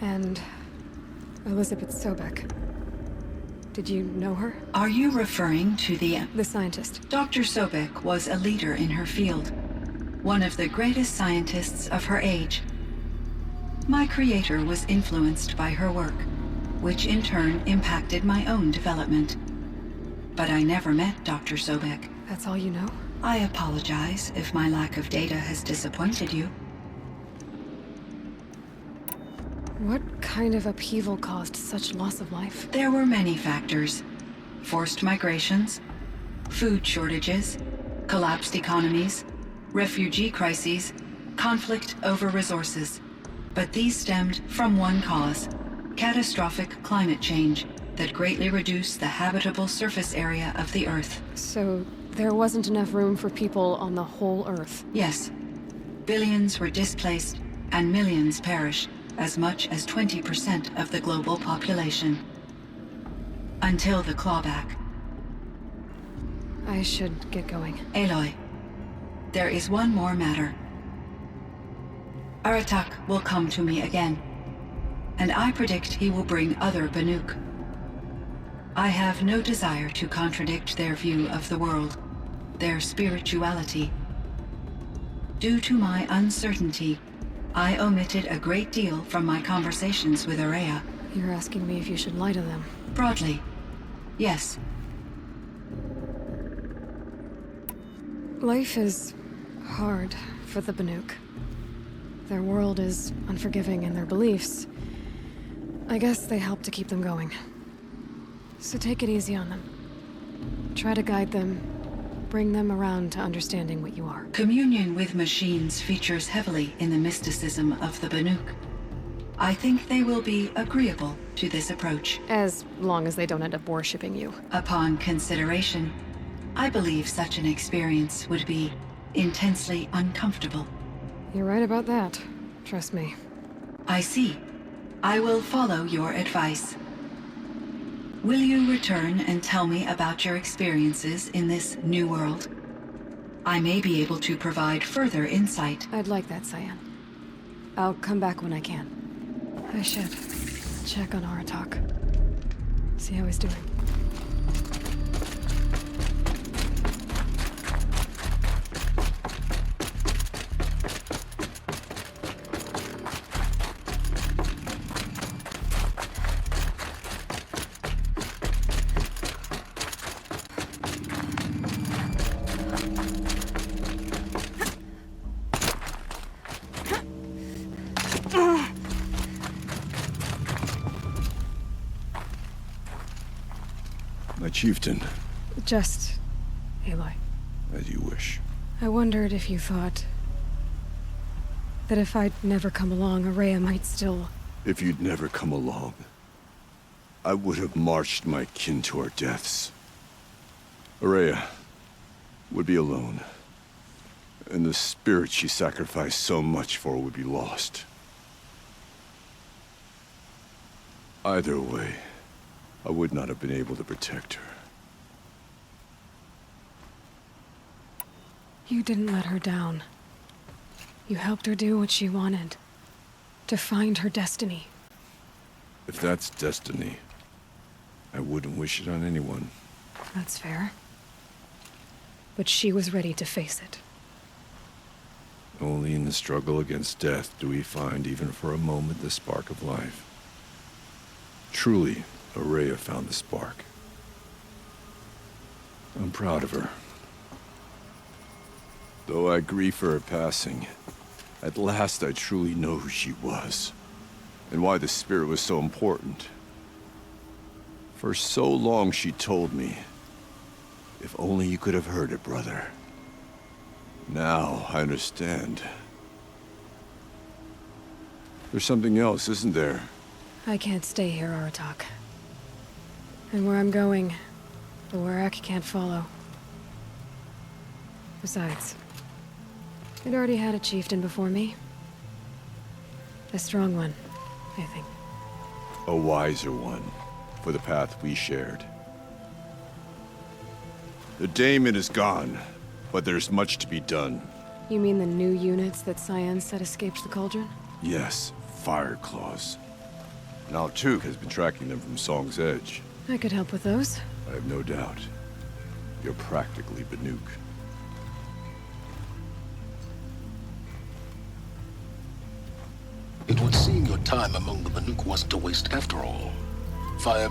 And Elizabeth Sobek. Did you know her? Are you referring to the scientist. Dr. Sobek was a leader in her field, one of the greatest scientists of her age. My creator was influenced by her work, which in turn impacted my own development. But I never met Dr. Sobek. That's all you know? I apologize if my lack of data has disappointed you. What kind of upheaval caused such loss of life? There were many factors. Forced migrations, food shortages, collapsed economies, refugee crises, conflict over resources. But these stemmed from one cause: catastrophic climate change that greatly reduced the habitable surface area of the Earth. So there wasn't enough room for people on the whole Earth? Yes. Billions were displaced and millions perished, as much as 20% of the global population. Until the clawback. I should get going. Aloy, there is one more matter. Aratak will come to me again, and I predict he will bring other Banuk. I have no desire to contradict their view of the world, their spirituality. Due to my uncertainty, I omitted a great deal from my conversations with Araya. You're asking me if you should lie to them? Broadly, yes. Life is hard for the Banuk. Their world is unforgiving in their beliefs. I guess they help to keep them going. So take it easy on them. Try to guide them, bring them around to understanding what you are. Communion with machines features heavily in the mysticism of the Banuk. I think they will be agreeable to this approach. As long as they don't end up worshipping you. Upon consideration, I believe such an experience would be intensely uncomfortable. You're right about that. Trust me. I see. I will follow your advice. Will you return and tell me about your experiences in this new world? I may be able to provide further insight. I'd like that, Cyan. I'll come back when I can. I should check on Aratak. See how he's doing. My chieftain. Just Aloy. As you wish. I wondered if you thought that if I'd never come along, Araya might still... If you'd never come along, I would have marched my kin to our deaths. Araya would be alone, and the spirit she sacrificed so much for would be lost. Either way, I would not have been able to protect her. You didn't let her down. You helped her do what she wanted. To find her destiny. If that's destiny, I wouldn't wish it on anyone. That's fair. But she was ready to face it. Only in the struggle against death do we find, even for a moment, the spark of life. Truly, Araya found the spark. I'm proud of her. Though I grieve for her passing, at last I truly know who she was, and why the spirit was so important. For so long she told me. If only you could have heard it, brother. Now I understand. There's something else, isn't there? I can't stay here, Aratak. And where I'm going, the Warak can't follow. Besides, it already had a chieftain before me. A strong one, I think. A wiser one, for the path we shared. The daemon is gone, but there's much to be done. You mean the new units that Cyan said escaped the cauldron? Yes, fire claws. Now Tuk has been tracking them from Song's Edge. I could help with those. I have no doubt. You're practically Banuk. It would seem your time among the Banuk wasn't a waste after all. Fire